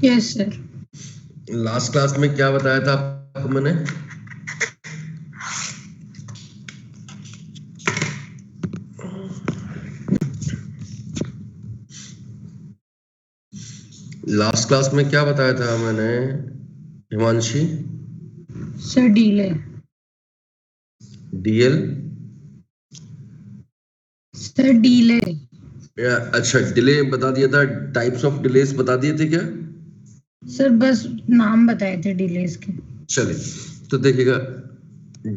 Yes sir. Last class में क्या बताया था आपको मैंने? लास्ट क्लास में क्या बताया था मैंने Himanshi? Sir delay. DL? Sir delay. अच्छा, डिले बता दिया था। टाइप्स ऑफ डिलेस बता दिए थे क्या? सर बस नाम बताए थे डिलेस के। चलिए तो देखिएगा,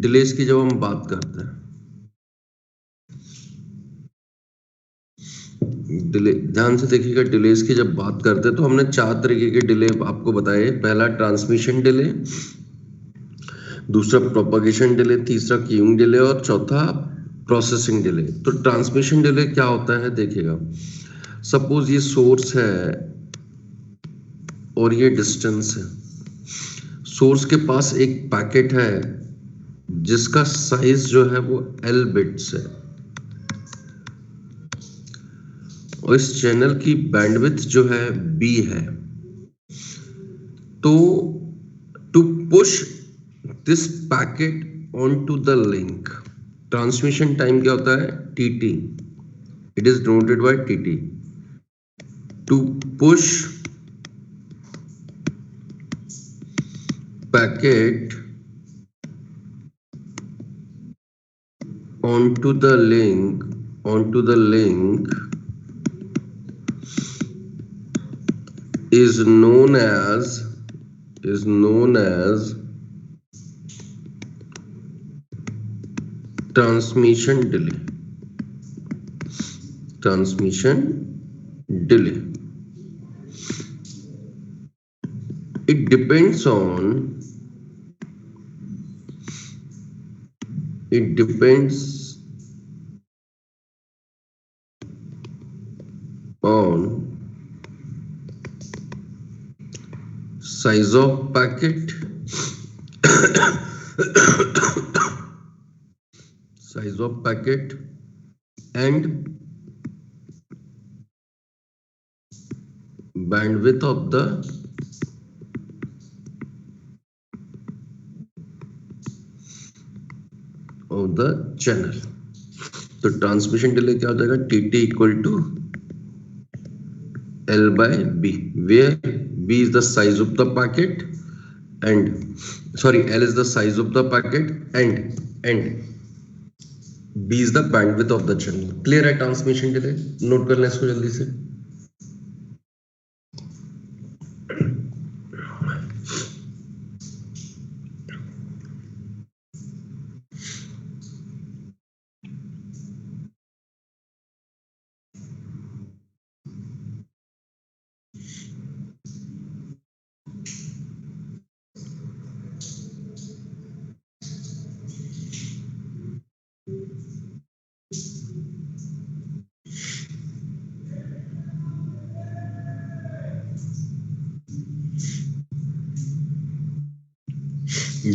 डिलेस की जब हम बात करते हैं, डिले ध्यान से देखिएगा, डिलेस की जब बात करते हैं तो हमने 4 तरीके के डिले आपको बताए। पहला ट्रांसमिशन डिले, दूसरा प्रोपगेशन डिले, तीसरा क्यूइंग डिले और चौथा प्रोसेसिंग डिले। तो ट्रांसमिशन डिले क्या होता है देखिएगा, सपोज ये सोर्स है और ये डिस्टेंस है। सोर्स के पास एक पैकेट है जिसका साइज जो है वो L बिट्स है और इस चैनल की बैंडविड्थ जो है B है। तो to push this packet on to the link, transmission time क्या होता है? TT, it is denoted by TT। To push packet onto the link is known as transmission delay. It depends on size of packet, and bandwidth of the channel. तो transmission delay क्या हो जाएगा? TT equal to L by B, where B is the size of the packet and L is the size of the packet and B is the bandwidth of the channel. Clear है transmission delay? Note कर लें इसको जल्दी से।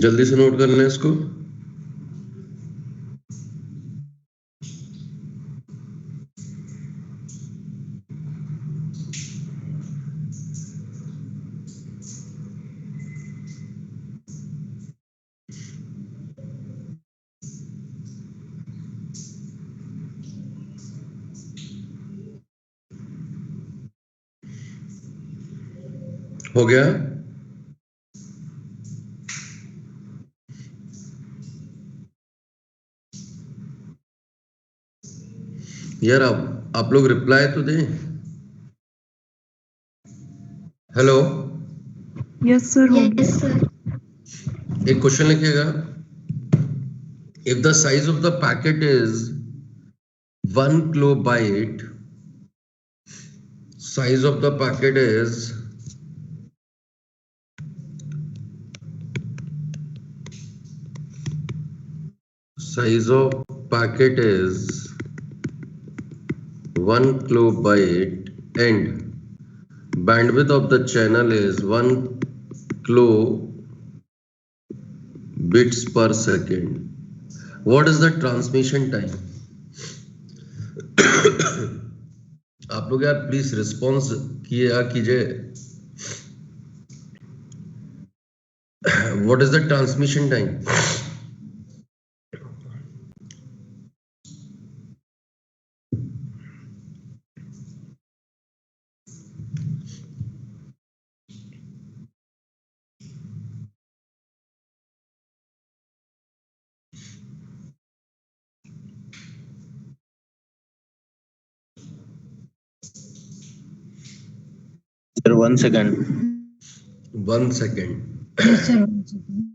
जल्दी से note कर लें इसको। हो गया? यार आप लोग रिप्लाई तो दें। हेलो, यस सर, हो गया। एक क्वेश्चन लिखिएगा, if the size of the packet is 1 kilobyte, size of the packet is size of packet is 1 kilobyte and bandwidth of the channel is 1 kilobits per second. What is the transmission time? आप लोग यार please response किया कीजिए। What is the transmission time? Sir, 1 second. 1 second. Yes, sir. 1 second.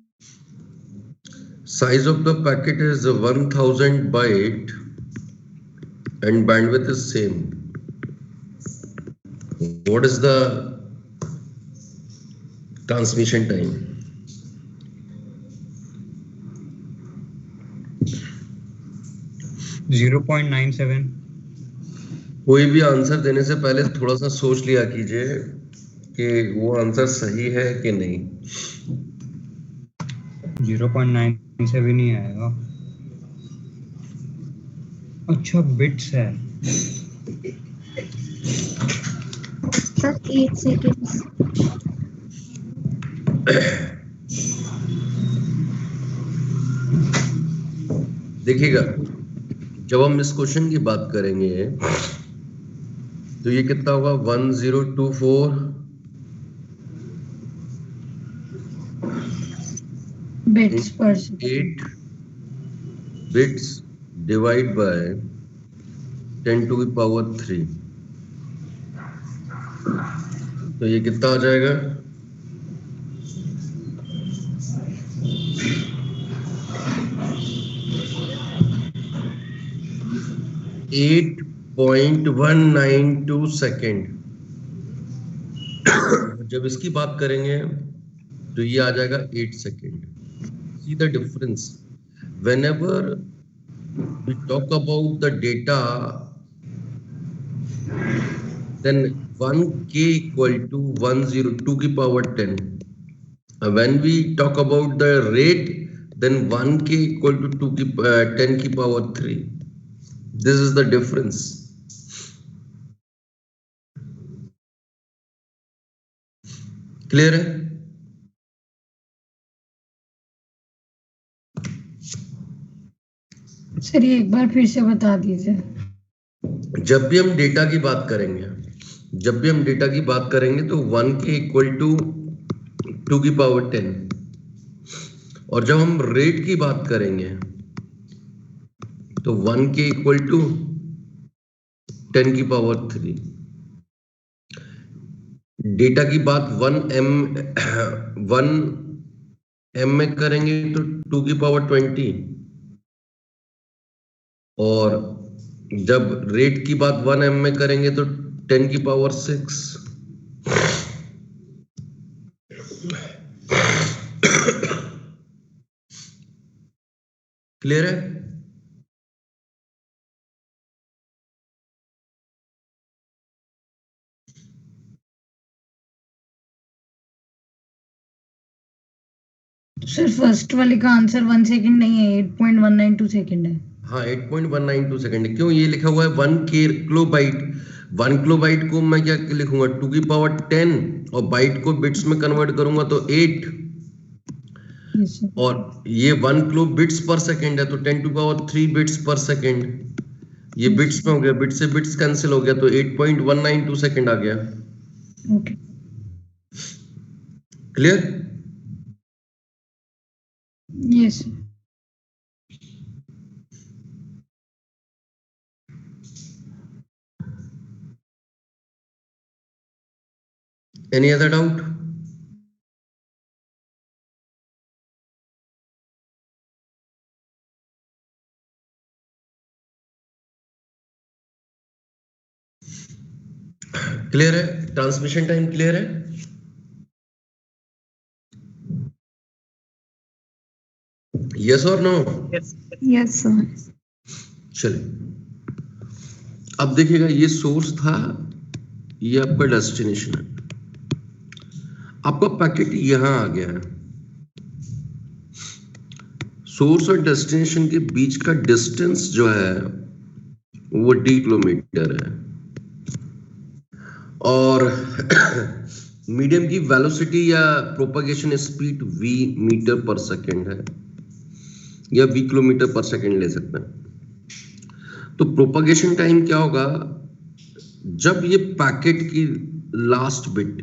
Size of the packet is 1000 byte and bandwidth is same. What is the transmission time? 0.97. कोई भी answer देने से पहले थोड़ा सा सोच लिया कीजिए कि वो आंसर सही है कि नहीं। 0.97 ही आएगा। अच्छा बिट्स है। Sir, 8 seconds. देखिएगा, जब हम इस क्वेश्चन की बात करेंगे तो ये कितना होगा? 1024 Bits per second. 8 bits divide by 10 to the power 3, तो ये कितना आ जाएगा? 8.192 सेकेंड। जब इसकी बात करेंगे तो ये आ जाएगा 8 second. See the difference, whenever we talk about the data, then 1k equal to 102 की power 10. When we talk about the rate, then 1k equal to 10 की power 3. This is the difference. Clear है? Sir ये एक बार फिर से बता दीजिए। जब भी हम डेटा की बात करेंगे तो 1k इक्वल टू 2 की पावर 10, और जब हम रेट की बात करेंगे तो 1k इक्वल टू 10 की पावर 3। डेटा की बात 1 m में करेंगे तो 2 की पावर 20, और जब रेट की बात 1 m में करेंगे तो 10 की पावर 6। क्लियर है? सर फर्स्ट वाले का आंसर 1 सेकंड नहीं है, 8.192 सेकंड है। हाँ 8.192 सेकंड। क्यों? ये लिखा हुआ है 1 किलोबाइट। 1 किलोबाइट को मैं क्या लिखूंगा? 2 की पावर 10, और बाइट को बिट्स में कन्वर्ट करूंगा तो 8, और ये 1 किलो बिट्स पर सेकंड है तो 10 टू पावर 3 बिट्स पर सेकंड। ये बिट्स में हो गया, बिट्स से बिट्स कैंसिल हो गया तो 8.192 सेकंड आ गया। Okay, clear? Yes. Any other doubt? Clear है? ट्रांसमिशन टाइम क्लियर है? यस और नो? Yes, sir. चलिए, अब देखिएगा, ये सोर्स था, ये आपका डेस्टिनेशन है। आपका पैकेट यहां आ गया है। सोर्स और डेस्टिनेशन के बीच का डिस्टेंस जो है वो d किलोमीटर है, और मीडियम की वेलोसिटी या प्रोपगेशन स्पीड v मीटर पर सेकेंड है या v किलोमीटर पर सेकेंड ले सकते हैं। तो प्रोपगेशन टाइम क्या होगा, जब ये पैकेट की लास्ट बिट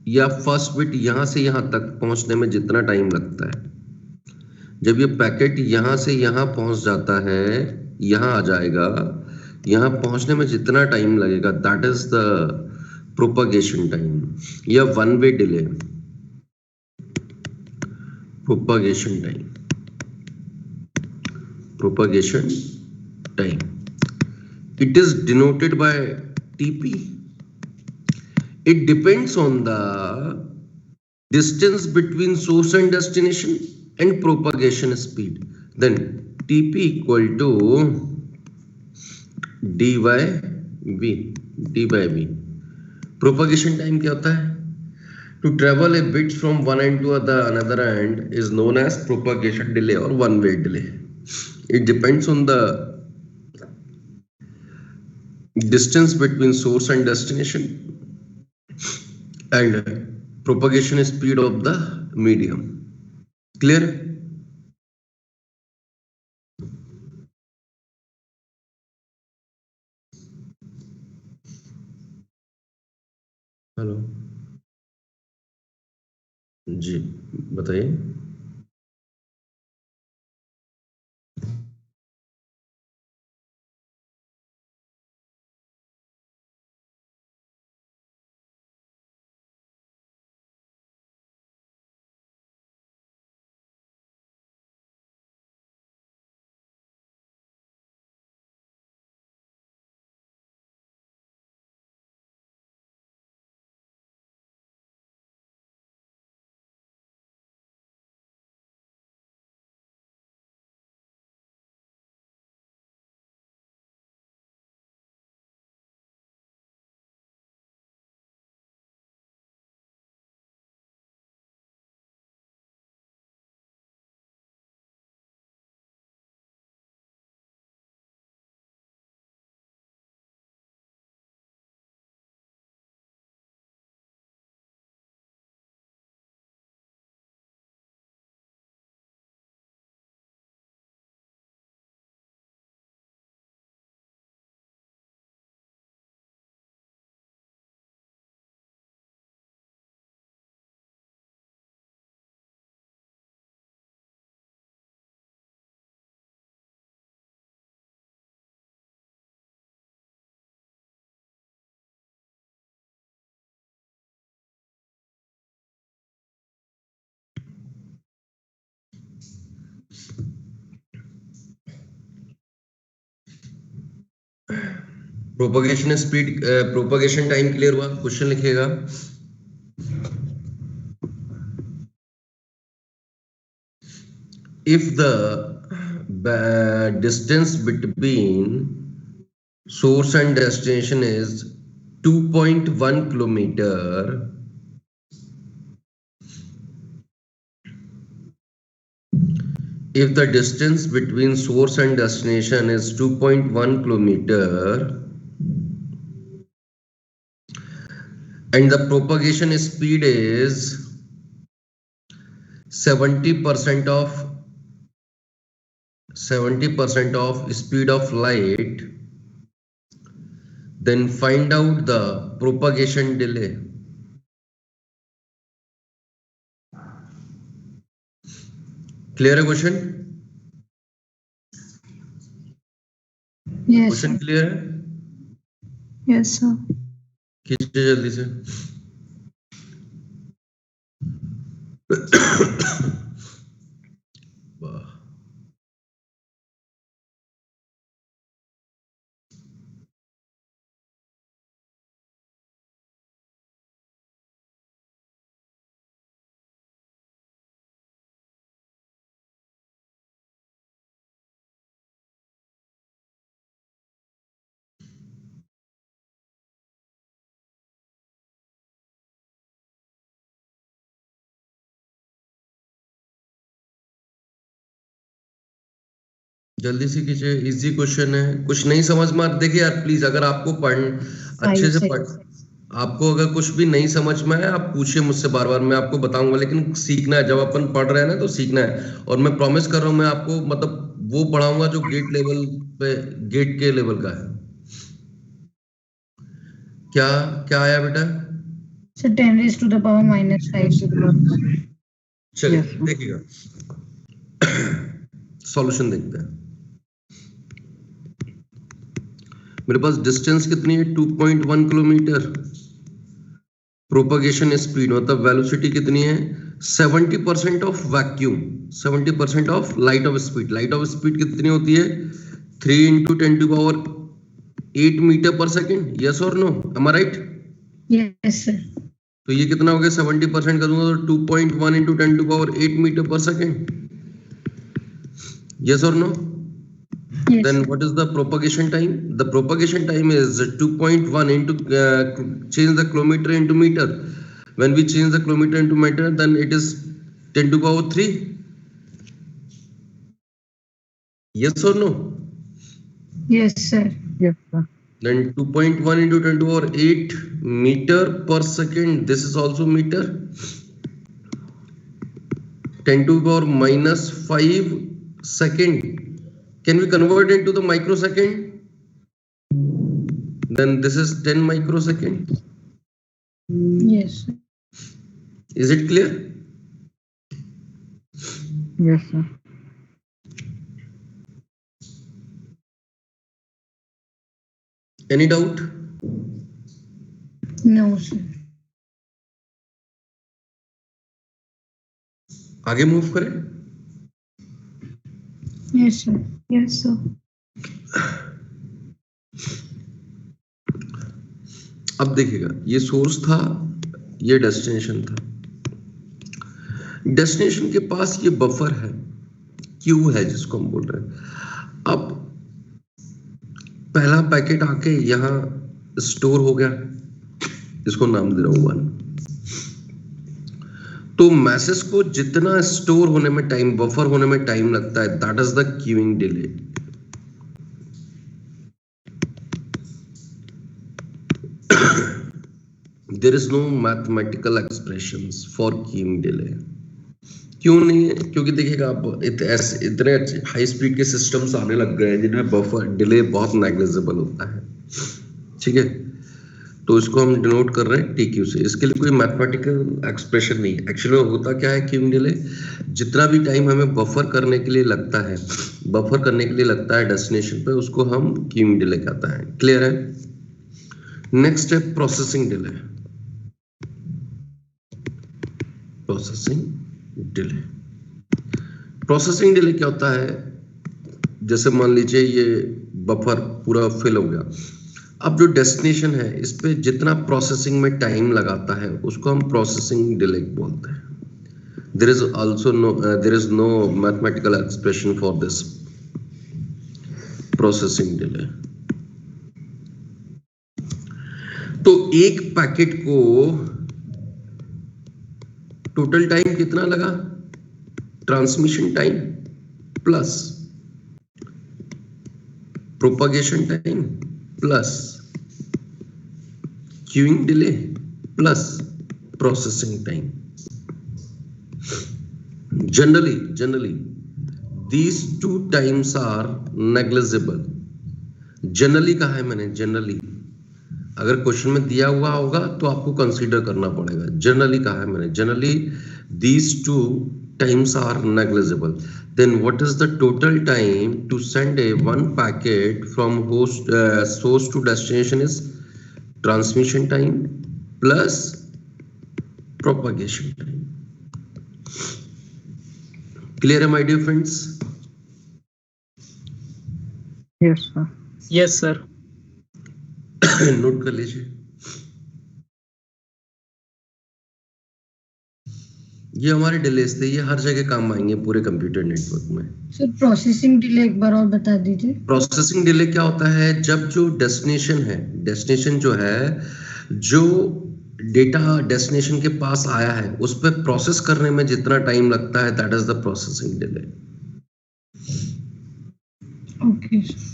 या फर्स्ट बिट यहां से यहां तक पहुंचने में जितना टाइम लगता है, जब ये पैकेट यहां से यहां पहुंच जाता है, यहां आ जाएगा, यहां पहुंचने में जितना टाइम लगेगा, that is the propagation time या one way delay. Propagation time, propagation time, it is denoted by TP. It depends on the distance between source and destination and propagation speed. Then TP equal to d by v. Propagation time क्या होता है? To travel a bit from one end to the another end is known as propagation delay or one way delay. It depends on the distance between source and destination and propagation speed of the medium. Clear? Hello जी, बताइए। Propagation speed, propagation time clear हुआ? Question लिखिएगा। If the distance between source and destination is 2.1 kilometer, if the distance between source and destination is 2.1 kilometer and the propagation speed is 70% of speed of light, then find out the propagation delay. Clear है question? Yes, question sir. Clear है? Yes, sir. खींचिए जल्दी से। वाह, जल्दी से कीजिए, easy question है। कुछ नहीं समझ में देखिए यार प्लीज, अगर आपको पढ़ अच्छे से पढ़, आपको अगर कुछ भी नहीं समझ में आए आप पूछिए मुझसे बार बार, मैं आपको बताऊंगा, लेकिन सीखना है। जब अपन पढ़ रहे हैं ना तो सीखना है। और मैं प्रॉमिस कर रहा हूं मैं आपको मतलब वो पढ़ाऊंगा जो गेट लेवल पे, गेट के लेवल का है। क्या क्या आया बेटा? Sir 10 raised to the power minus 5 to the power. चलिए Yes, sir. देखिएगा, सॉल्यूशन देखते हैं। मेरे पास डिस्टेंस कितनी है? 2.1 किलोमीटर। प्रोपगेशन स्पीड मतलब वेलोसिटी कितनी है? 70% of vacuum, 70% of light of speed. Light of speed कितनी होती है? 3 इंटू 10 टू पावर 8 मीटर पर सेकेंड। यस और नो? एम आई राइट? Yes, sir. तो ये कितना हो गया? 70% का दूंगा तो 2.1 इंटू 10 टू पावर 8 मीटर पर सेकेंड। यस और no? Yes, Then sir. what is the propagation time? The propagation time is 2.1 into change the kilometer into meter. When we change the kilometer into meter, then it is 10 to power 3. Yes or no? Yes, sir. Yes, sir. Then 2.1 into 10 to power 8 meter per second. This is also meter. 10 to power minus 5 second. Can we convert it into the microsecond? Then this is 10 microsecond. Yes, sir. Is it clear? Yes, sir. Any doubt? No, sir. आगे move करें? Yes, sir. Yes, sir. अब देखिएगा, ये source था, ये destination था। Destination के पास ये बफर है, क्यू है जिसको हम बोल रहे हैं। अब पहला पैकेट आके यहाँ स्टोर हो गया, इसको नाम दे रहा हूं 1। तो मैसेज को जितना स्टोर होने में टाइम, बफर होने में टाइम लगता है, that is the queuing delay. There is no mathematical expressions for queuing delay. क्यों नहीं है? क्योंकि देखिएगा आप इतने हाई स्पीड के सिस्टम्स आने लग गए हैं जिनमें बफर डिले बहुत नेग्लिजिबल होता है, ठीक है? तो इसको हम डिनोट कर रहे हैं टीक्यू से। इसके लिए कोई मैथमेटिकल एक्सप्रेशन नहीं है। एक्चुअली होता क्या है क्यूइंग डिले, जितना भी टाइम हमें बफर करने के लिए लगता है, बफर करने के लिए लगता है डेस्टिनेशन पे, उसको हम क्यूइंग डिले कहता है। क्लियर है? नेक्स्ट है processing delay. Processing delay, processing delay क्या होता है? जैसे मान लीजिए ये बफर पूरा फिल हो गया, अब जो डेस्टिनेशन है इस पे जितना प्रोसेसिंग में टाइम लगाता है उसको हम प्रोसेसिंग डिले बोलते हैं। There is also no mathematical expression for this processing delay. तो एक पैकेट को टोटल टाइम कितना लगा? Transmission time plus propagation time plus queuing delay plus processing time. Generally, these two times are negligible. Generally कहा है मैंने, generally अगर question में दिया हुआ होगा तो आपको कंसीडर करना पड़ेगा। जनरली कहा है मैंने, generally these two times are negligible. Then what is the total time to send a one packet from source to destination is transmission time plus propagation time. Clear, my dear friends? Yes, sir. Yes, sir. Note कर लीजिए, ये हमारे delays थे, ये हर जगह काम आएंगे पूरे कंप्यूटर नेटवर्क में। सर प्रोसेसिंग डिले एक बार और बता दीजिए। प्रोसेसिंग डिले क्या होता है? जब जो डेस्टिनेशन है, डेस्टिनेशन जो है, जो डेटा डेस्टिनेशन के पास आया है उस पर प्रोसेस करने में जितना टाइम लगता है, that is the processing delay. Okay sir.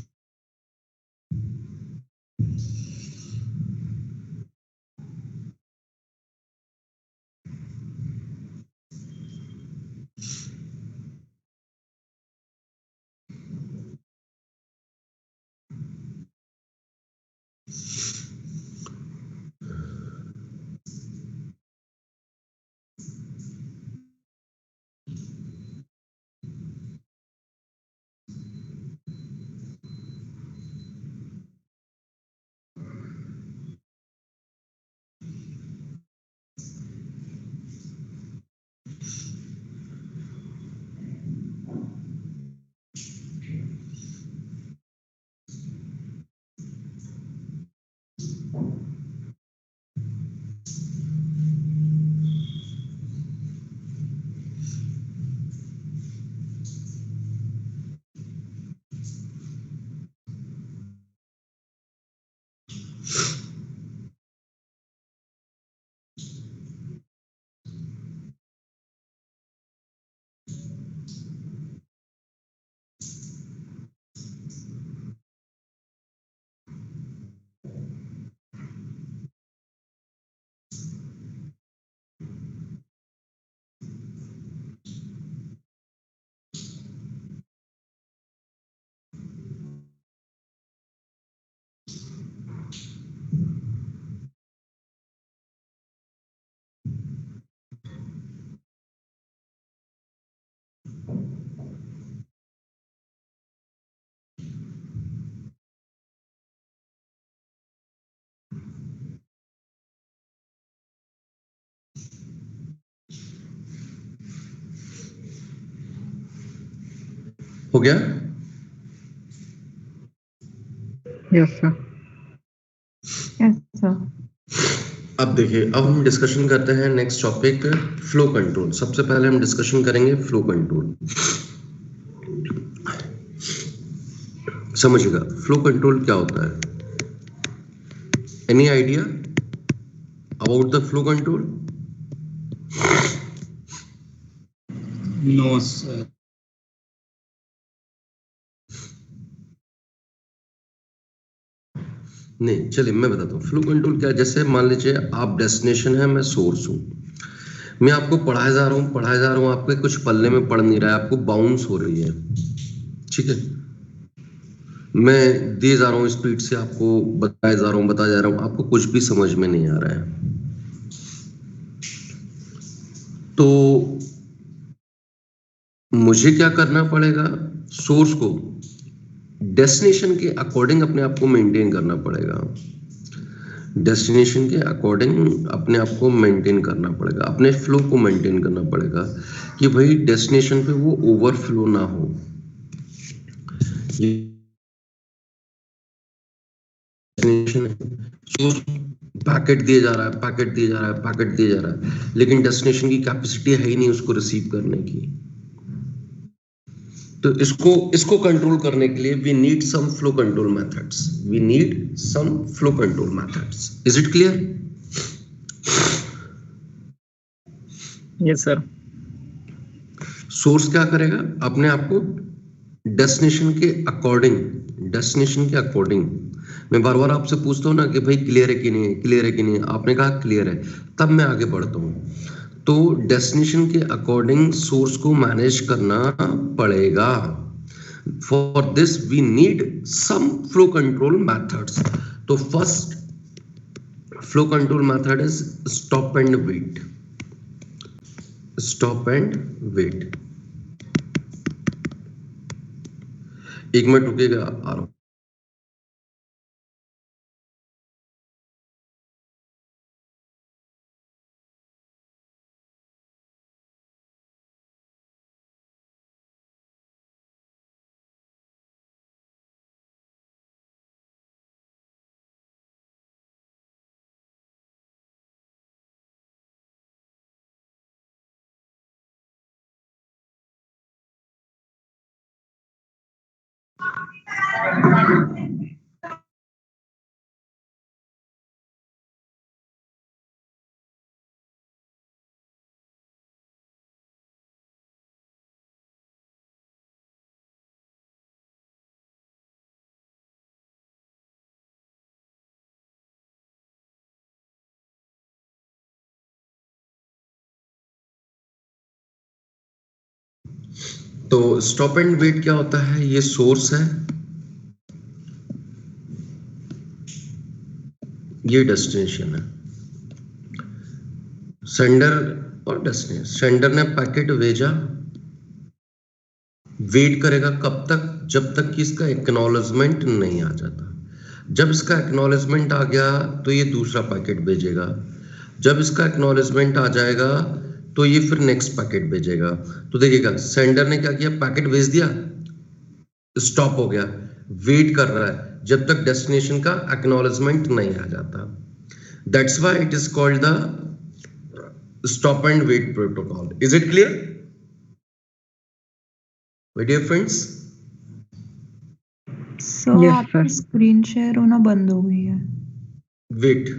हो गया? Yes, sir. Yes, sir. अब देखिए, अब हम डिस्कशन करते हैं नेक्स्ट टॉपिक, फ्लो कंट्रोल। सबसे पहले हम डिस्कशन करेंगे फ्लो कंट्रोल। समझिएगा, फ्लो कंट्रोल क्या होता है? Any idea about the flow control? No, sir. नहीं, चलिए मैं बताता हूँ फ्लो कंट्रोल क्या है। जैसे मान लीजिए आप डेस्टिनेशन है, मैं सोर्स हूँ, मैं आपको पढ़ाया जा रहा हूँ, आपके कुछ पल्ले में पड़ नहीं रहा है, आपको बाउंस हो रही है, ठीक है। मैं दिए जा रहा हूँ स्पीड से, आपको बताया जा रहा हूँ, आपको कुछ भी समझ में नहीं आ रहा है। तो मुझे क्या करना पड़ेगा? सोर्स को डेस्टिनेशन के अकॉर्डिंग अपने आप को मेंटेन करना पड़ेगा। डेस्टिनेशन के अकॉर्डिंग अपने आप को मेंटेन करना पड़ेगा, अपने फ्लो को मेंटेन करना पड़ेगा कि भाई डेस्टिनेशन पे वो ओवरफ्लो ना हो। पैकेट दिया जा रहा है, लेकिन डेस्टिनेशन की कैपेसिटी है ही नहीं उसको रिसीव करने की। तो इसको कंट्रोल करने के लिए we need some flow control methods. Is it clear? Yes, sir. Source क्या करेगा? अपने आप को डेस्टिनेशन के अकॉर्डिंग मैं बार बार आपसे पूछता हूँ ना कि भाई क्लियर है कि नहीं, आपने कहा क्लियर है, तब मैं आगे बढ़ता हूँ। तो डेस्टिनेशन के अकॉर्डिंग सोर्स को मैनेज करना पड़ेगा। For this we need some flow control methods. तो first flow control method is stop and wait. एक मिनट रुकिएगा, आ रहा हूं। तो स्टॉप एंड वेट क्या होता है? ये सोर्स है, ये डेस्टिनेशन है। सेंडर और डेस्टिनेशन, सेंडर ने पैकेट भेजा, वेट करेगा कब तक? जब तक कि इसका एक्नॉलेजमेंट नहीं आ जाता। जब इसका एक्नॉलेजमेंट आ गया तो ये दूसरा पैकेट भेजेगा, जब इसका एक्नॉलेजमेंट आ जाएगा तो ये फिर नेक्स्ट पैकेट भेजेगा। तो देखिएगा, सेंडर ने क्या किया, पैकेट भेज दिया, स्टॉप हो गया, वेट कर रहा है जब तक डेस्टिनेशन का एक्नॉलेजमेंट नहीं आ जाता। That's why it is called the stop and wait protocol. Is it clear my dear friends? Sir Yes, आपकी sir. स्क्रीन शेयर होना बंद हो गई है। वेट,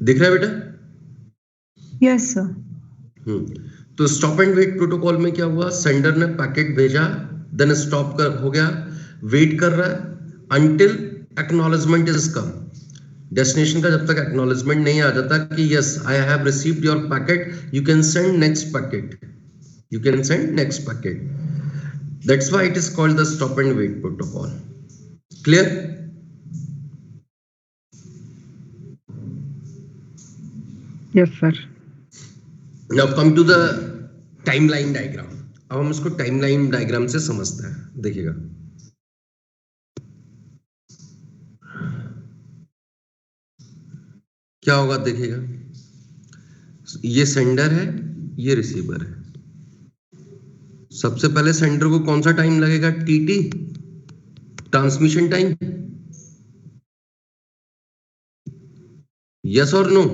दिख रहा है बेटा? Yes sir. तो स्टॉप एंड वेट प्रोटोकॉल में क्या हुआ? सेंडर ने पैकेट भेजा, देन स्टॉप कर हो गया, वेट कर रहा है until acknowledgement is come. Destination का जब तक एक्नॉलेजमेंट नहीं आ जाता कि yes I have received your packet, you can send next packet, that's why it is called the stop and wait protocol. Clear? Yes, sir. Now come to the timeline diagram. अब हम इसको timeline diagram से समझते हैं. देखिएगा, क्या होगा. देखिएगा, ये सेंडर है, ये रिसीवर है. सबसे पहले सेंडर को कौन सा टाइम लगेगा? TT, transmission time. यस और no?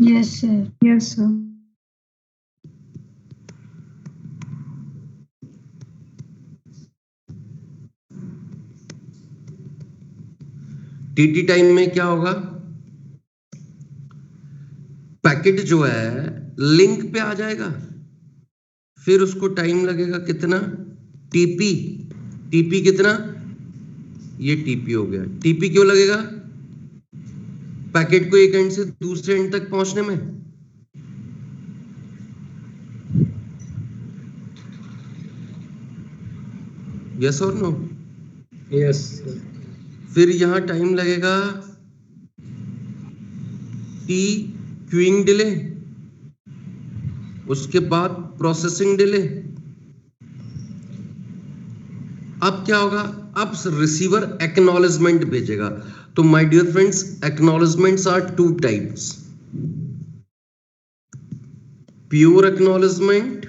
Yes sir. Yes, sir. TT time में क्या होगा? पैकेट जो है लिंक पे आ जाएगा, फिर उसको टाइम लगेगा कितना? टीपी. टीपी कितना? ये टीपी हो गया. टीपी क्यों लगेगा? पैकेट को एक एंड से दूसरे एंड तक पहुंचने में. यस और नो? यस. फिर यहां टाइम लगेगा टी, क्यूइंग डिले, उसके बाद प्रोसेसिंग डिले. अब क्या होगा? अब रिसीवर एक्नॉलेजमेंट भेजेगा. तो my dear friends, acknowledgements are two types: pure acknowledgement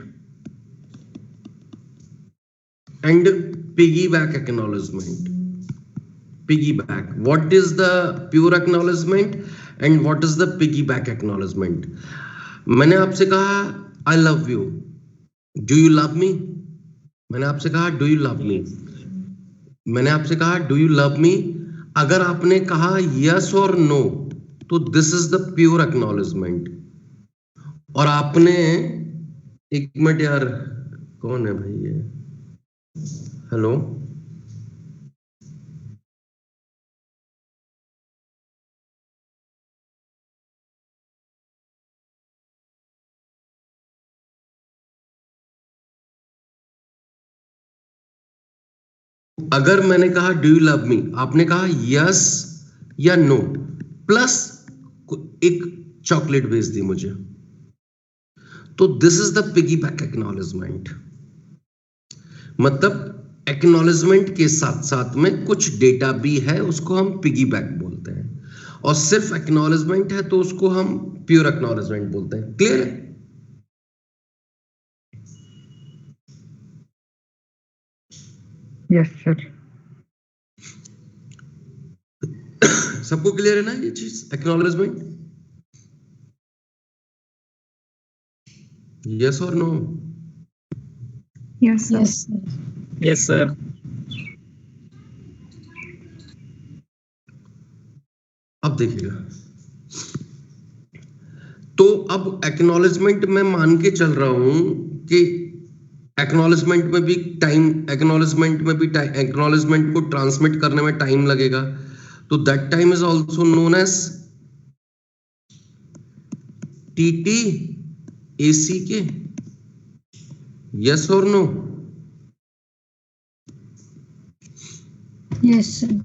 and piggyback acknowledgement. Piggyback. What is the pure acknowledgement and what is the piggyback acknowledgement? मैंने आपसे कहा I love you. Do you love me? मैंने आपसे कहा Do you love me? मैंने आपसे कहा Do you love me? अगर आपने कहा yes और no, तो this is the pure acknowledgement. और आपने, एक मिनट यार, कौन है भाई ये? हेलो, अगर मैंने कहा डू यू लव मी, आपने कहा यस या नो, प्लस एक चॉकलेट भेज दी मुझे, तो this is the piggyback acknowledgement. मतलब एक्नॉलेजमेंट के साथ साथ में कुछ डेटा भी है, उसको हम पिगीबैक बोलते हैं. और सिर्फ एक्नॉलेजमेंट है तो उसको हम प्योर एक्नॉलेजमेंट बोलते हैं. क्लियर है? Yes, sir. सबको क्लियर है ना ये चीज? एक्नॉलेजमेंट, यस और no? Yes, sir. Yes sir. Yes sir. अब देखिएगा, तो अब एक्नॉलेजमेंट में मान के चल रहा हूं कि एक्नॉलेजमेंट में भी एक्नॉलेजमेंट को ट्रांसमिट करने में टाइम लगेगा. तो that time is also known as TT AC के. यस और नो? Yes sir.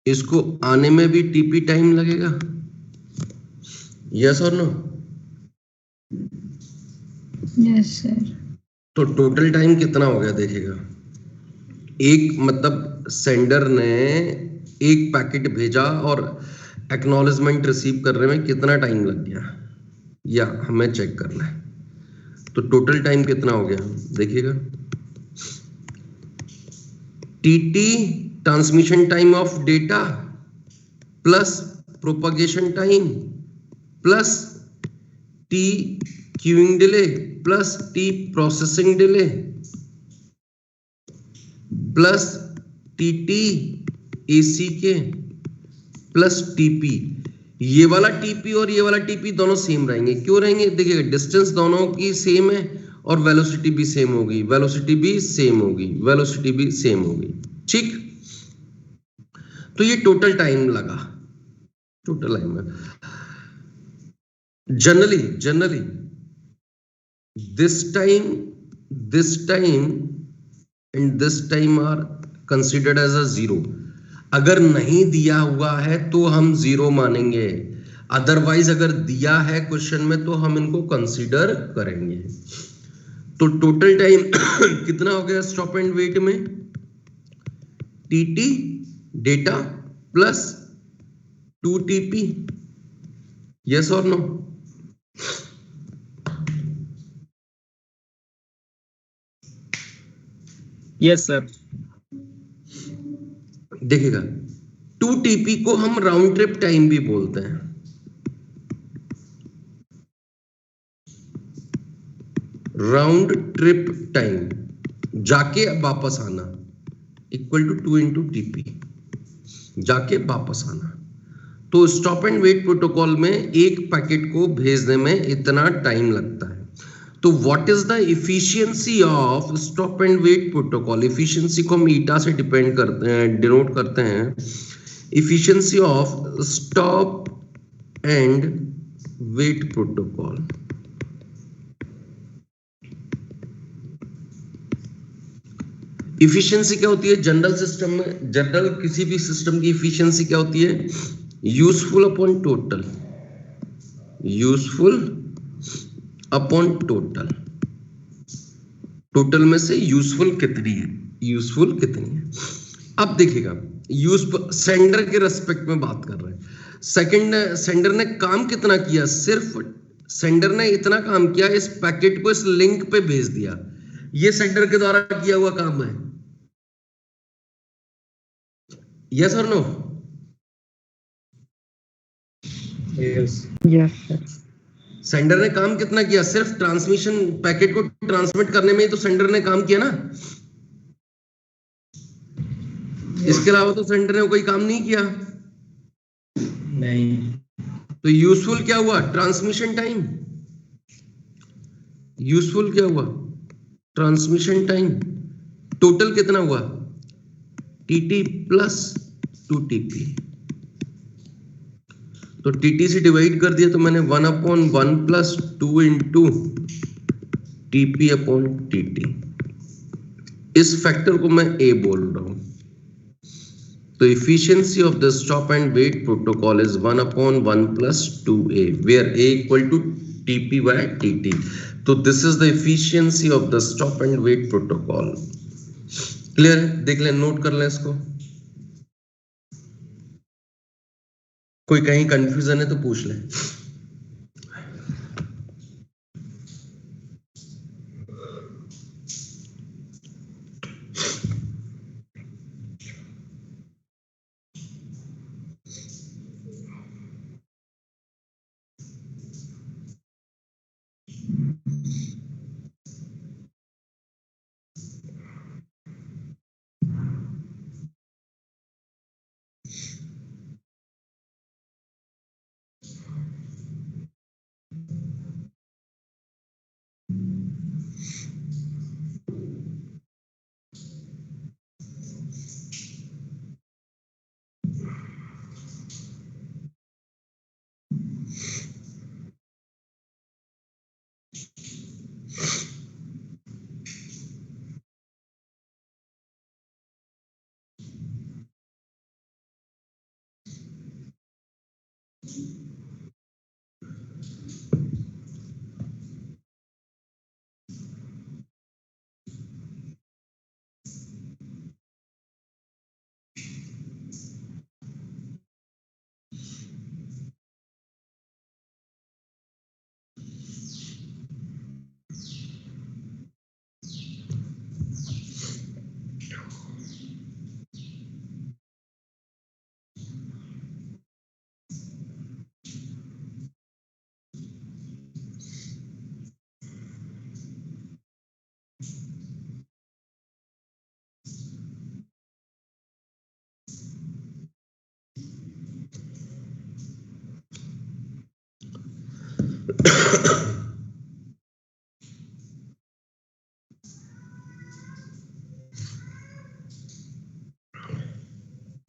इसको आने में भी टीपी टाइम लगेगा. यस और नो? Yes sir. तो टोटल टाइम कितना हो गया? देखिएगा, एक मतलब सेंडर ने एक पैकेट भेजा और एक्नॉलेजमेंट रिसीव करने में कितना टाइम लग गया, या हमें चेक करना है. तो टोटल टाइम कितना हो गया? देखिएगा, TT transmission time of data plus propagation time plus T queuing delay plus T processing delay plus TT AC के प्लस टीपी. ये वाला टीपी और ये वाला टीपी दोनों सेम रहेंगे. क्यों रहेंगे? देखिएगा, डिस्टेंस दोनों की सेम है और वेलोसिटी भी सेम होगी, वेलोसिटी भी सेम होगी, वेलोसिटी भी सेम होगी. ठीक, तो ये टोटल टाइम लगा. टोटल टाइम है। Generally this time and this time are considered as a zero। अगर नहीं दिया हुआ है तो हम जीरो मानेंगे, अदरवाइज अगर दिया है क्वेश्चन में तो हम इनको कंसीडर करेंगे। तो टोटल टाइम कितना हो गया स्टॉप एंड वेट में? TT data plus 2 TP। Yes और नो? Yes sir. देखिएगा 2 TP को हम राउंड ट्रिप टाइम भी बोलते हैं। राउंड ट्रिप टाइम जाके वापस आना इक्वल टू 2 इंटू टीपी, जाके वापस आना। तो स्टॉप एंड वेट प्रोटोकॉल में एक पैकेट को भेजने में इतना टाइम लगता है। तो what is the efficiency of stop and wait protocol? Efficiency को हम ईटा से डिपेंड करते हैं, डिनोट करते हैं। Efficiency of stop and wait protocol. Efficiency क्या होती है जनरल सिस्टम में? जनरल किसी भी सिस्टम की इफिशियंसी क्या होती है? Useful upon total. Useful upon total. Total में से यूजफुल कितनी है? यूजफुल कितनी है? अब देखिएगा यूजफुल सेंडर के रेस्पेक्ट में बात कर रहे हैं। सेकंड, सेंडर ने काम कितना किया? सिर्फ सेंडर ने इतना काम किया, इस पैकेट को इस लिंक पे भेज दिया। ये सेंडर के द्वारा किया हुआ काम है। यस और no? Yes. Yes, sir. Sender ने काम कितना किया? सिर्फ ट्रांसमिशन पैकेट को ट्रांसमिट करने में ही तो सेंडर ने काम किया ना। इसके अलावा तो सेंडर ने कोई काम नहीं किया। नहीं। तो यूजफुल क्या हुआ? Transmission time. यूजफुल क्या हुआ? Transmission time. टोटल कितना हुआ? TT plus 2 TP। तो टीटी से डिवाइड कर दिया तो मैंने 1/1 plus 2 into TP upon TT. इस फैक्टर को मैं ए बोल रहा हूं। तो efficiency of the stop and wait protocol is 1/1 plus 2a, where a equal to TP by TT. So this is the efficiency of the stop and wait protocol. Clear? देख लें, note कर लें इसको। कोई कहीं कंफ्यूजन है तो पूछ लें।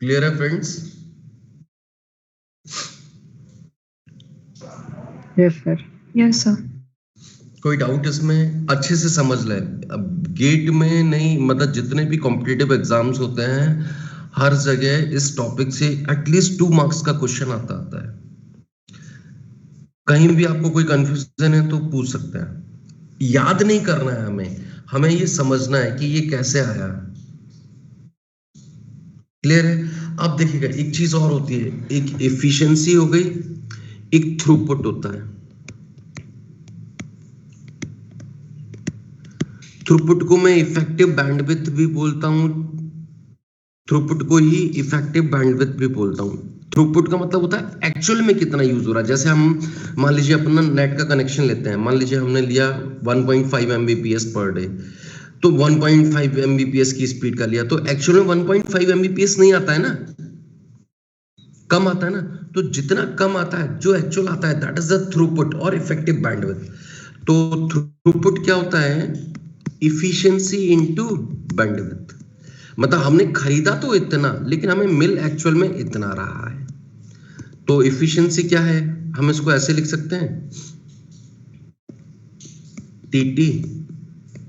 क्लियर है friends? Yes, sir. Yes, sir. कोई डाउट इसमें? अच्छे से समझ ले। अब गेट में नहीं, मतलब जितने भी कॉम्पिटिटिव एग्जाम्स होते हैं हर जगह इस टॉपिक से एटलीस्ट 2 मार्क्स का क्वेश्चन आता है। कहीं भी आपको कोई कंफ्यूजन है तो पूछ सकते हैं। याद नहीं करना है, हमें ये समझना है कि ये कैसे आया। क्लियर है? अब देखिएगा एक चीज और होती है, एक एफिशिएंसी हो गई, एक थ्रूपुट होता है। थ्रूपुट को मैं इफेक्टिव बैंडविड्थ भी बोलता हूं, थ्रूपुट को ही इफेक्टिव बैंडविड्थ भी बोलता हूं। थ्रूपुट का मतलब होता है एक्चुअल में कितना यूज हो रहा है। जैसे हम मान लीजिए अपना नेट का कनेक्शन लेते हैं, मान लीजिए हमने लिया 1.5 Mbps पर डे, तो 1.5 Mbps की स्पीड का लिया, तो एक्चुअल में 1.5 Mbps नहीं आता है ना, कम आता है ना। तो जितना कम आता है, जो एक्चुअल आता है, दैट इज द थ्रूपुट और इफेक्टिव बैंडविड्थ। तो थ्रूपुट क्या होता है? Efficiency into bandwidth. मतलब हमने खरीदा तो इतना, लेकिन हमें मिल एक्चुअल में इतना रहा है। तो इफिशिएंसी क्या है? हम इसको ऐसे लिख सकते हैं, TT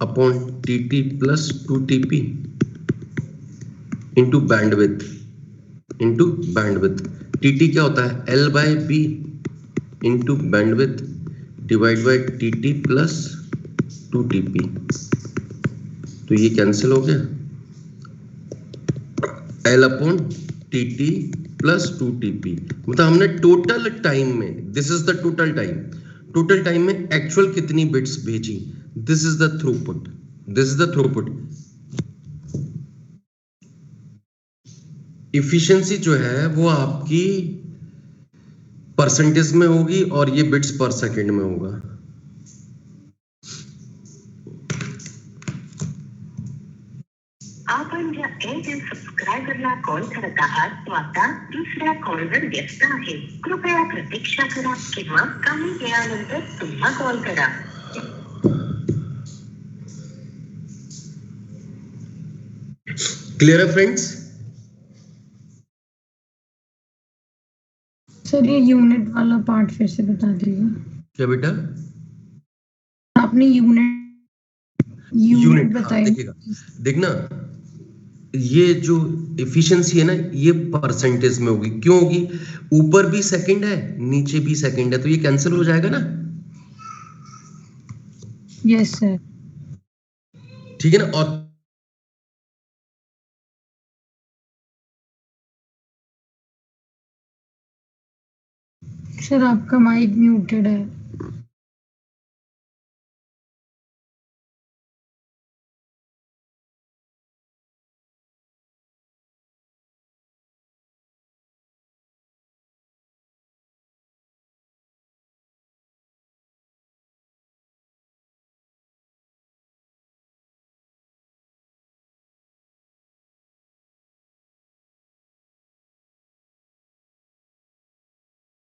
upon TT plus 2TP into bandwidth, into bandwidth. TT क्या होता है? L/B into bandwidth divide by TT plus 2TP। तो ये कैंसिल हो गया, L upon TT plus 2TP। मतलब हमने टोटल टाइम में, this is the total time में एक्चुअल कितनी बिट्स भेजी, this is the throughput, this is the throughput. Efficiency जो है वो आपकी परसेंटेज में होगी और ये बिट्स पर सेकंड में होगा। आपण ज्या एअरटेल सबस्क्रायबरला कॉल करत आहात तो आता दुसऱ्या कॉलवर व्यस्त आहे। कृपया प्रतीक्षा करा किंवा काही वेळानंतर पुन्हा कॉल करा। क्लियर है फ्रेंड्स? सर ये यूनिट वाला पार्ट फिर से बता दीजिए। क्या बेटा? आपने यूनिट बताई। देखिएगा, देखना ये जो एफिशिएंसी है ना, ये परसेंटेज में होगी। क्यों होगी? ऊपर भी सेकंड है, नीचे भी सेकंड है, तो ये कैंसिल हो जाएगा ना। Yes sir. ठीक है ना। और सर आपका माइक म्यूटेड है।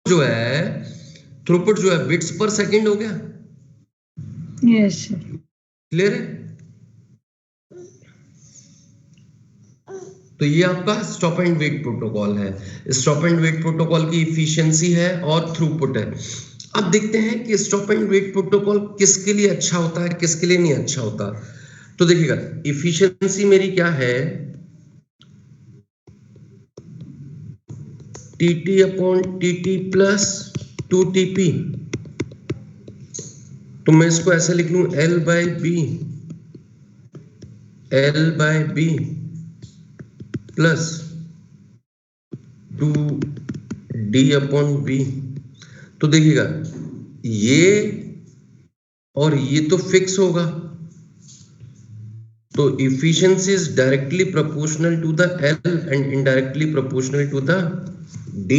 जो है थ्रूपुट जो है बिट्स पर सेकंड हो गया। Yes sir. क्लियर है? तो ये आपका स्टॉप एंड वेट प्रोटोकॉल है। स्टॉप एंड वेट प्रोटोकॉल की इफिशिएंसी है और थ्रूपुट है। अब देखते हैं कि स्टॉप एंड वेट प्रोटोकॉल किसके लिए अच्छा होता है, किसके लिए नहीं अच्छा होता। तो देखिएगा इफिशिएंसी मेरी क्या है, TT upon TT plus 2TP। तो मैं इसको ऐसे लिख लूं, L/B plus 2D upon B। तो देखिएगा ये और ये तो फिक्स होगा, तो efficiency is directly proportional to the L and indirectly proportional to the D.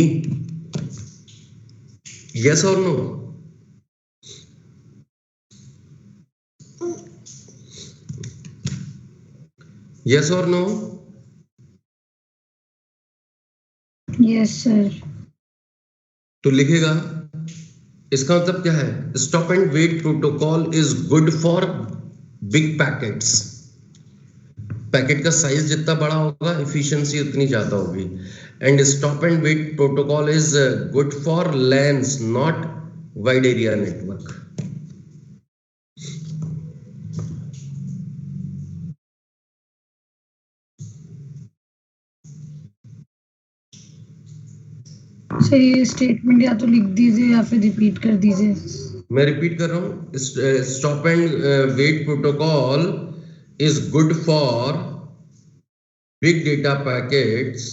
Yes or no? Yes or no? Yes sir. तो लिखेगा, इसका मतलब क्या है? Stop and wait protocol is good for big packets. Packet का size जितना बड़ा होगा एफिशिएंसी उतनी ज्यादा होगी। And stop and wait protocol is good for LANs, not wide area network. Sir ये स्टेटमेंट या तो लिख दीजिए या फिर रिपीट कर दीजिए. मैं रिपीट कर रहा हूँ, stop and wait protocol is good for big data packets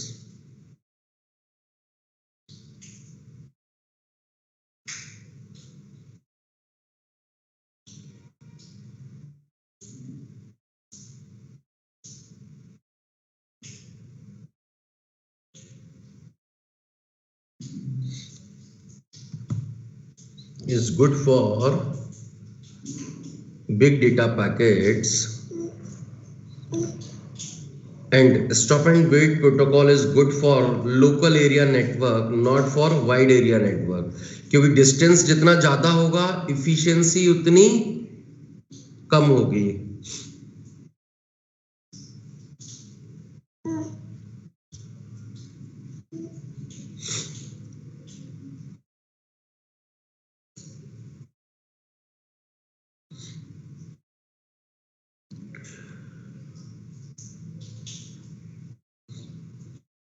is good for big data packets, and stop and wait protocol is good for local area network, not for wide area network. क्योंकि distance जितना ज्यादा होगा efficiency उतनी कम होगी.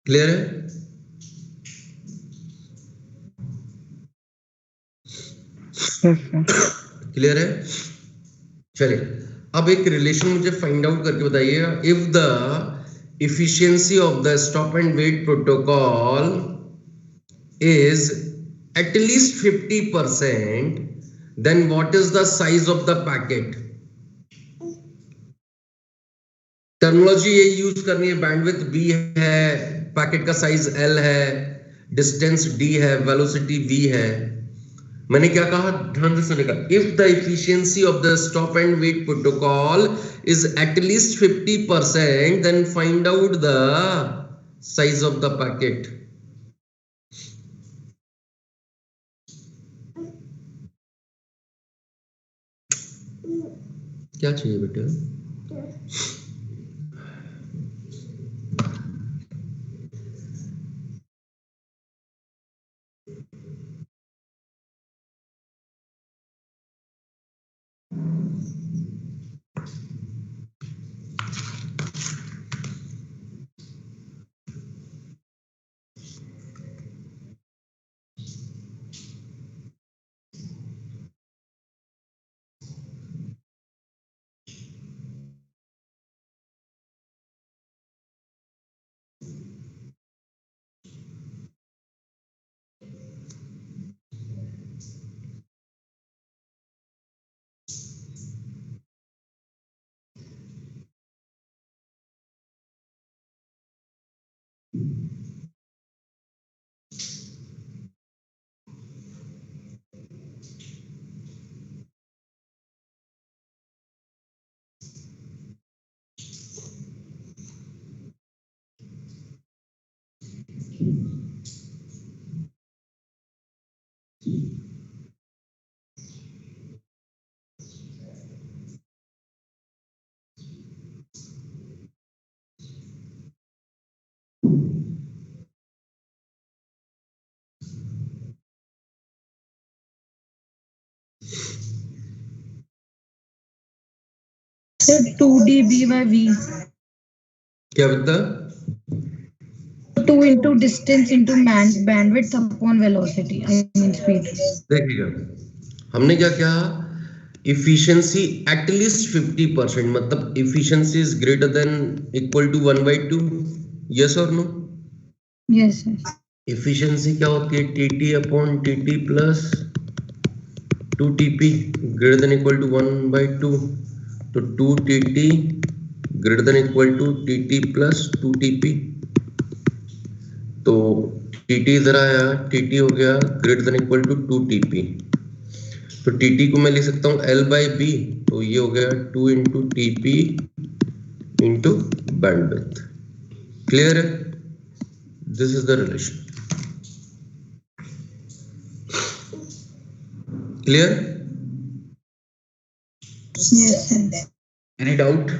Clear है? Yes, sir. Clear है? चलिए अब एक रिलेशन मुझे फाइंड आउट करके बताइएगा. If the efficiency of the stop and wait protocol is at least 50%, then what is the size of the packet? Terminology ये यूज करनी है. बैंडविड्थ b है, पैकेट का साइज l है, डिस्टेंस d है, velocity v है. मैंने क्या कहा, ध्यान से सुनेगा. If the efficiency of the stop and wait protocol is at least 50%, then find out the size of the packet. क्या चाहिए बेटा? Sir 2dB/v. क्या बता? 2 into distance into bandwidth upon velocity. I mean speed. देखिएगा हमने क्या किया, efficiency eight least 50%, मतलब efficiency is greater than equal to 1/2. Yes और नो? Yes, sir. इफिशिएंसी क्या होती है, TT upon TT plus 2TP greater than equal to 1/2. तो 2TT greater than equal to TT plus 2TP. तो TT इधर आया, TT हो गया greater than equal to 2TP. तो TT को मैं लिख सकता हूँ L/B. तो ये हो गया 2 into TP into bandwidth. Clear है? This is the relation. Clear? Yes, sir. Any doubt?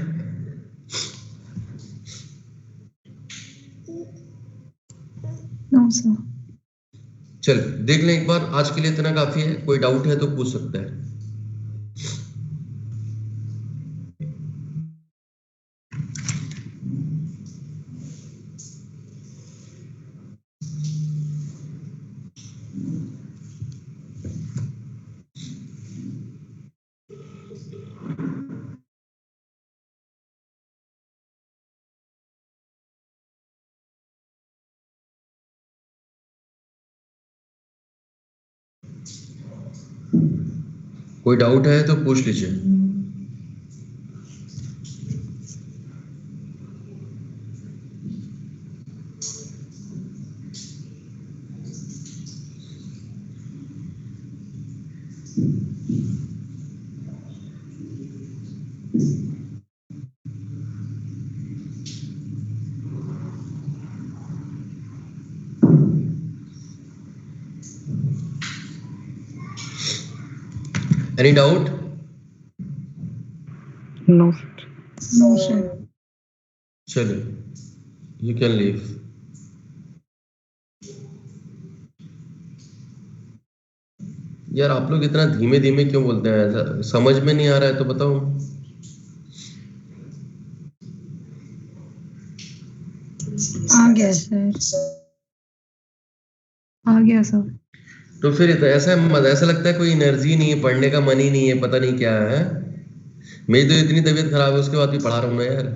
No, sir. चल देख लें एक बार, आज के लिए इतना काफी है, कोई डाउट है तो पूछ सकता है। कोई डाउट है तो पूछ लीजिए। Any doubt? No, sir. No, sir. चलो यू कैन लीव। यार आप लोग इतना धीमे धीमे क्यों बोलते हैं? ऐसा समझ में नहीं आ रहा है तो बताओ। आ गया सर। आ गया सर। तो फिर तो ऐसा लगता है कोई एनर्जी नहीं है, पढ़ने का मन ही नहीं है, पता नहीं क्या है। मेरी तो इतनी तबीयत खराब है उसके बाद भी पढ़ा रहा हूँ ना यार।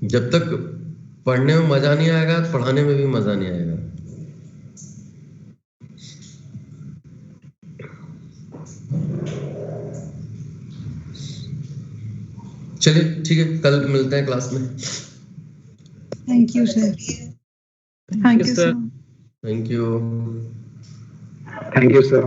जब तक पढ़ने में मजा नहीं आएगा पढ़ाने में भी मजा नहीं आएगा। चलिए ठीक है, कल मिलते हैं क्लास में। Thank you sir. Thank Yes, you sir. Sir. Thank you. Thank you, sir.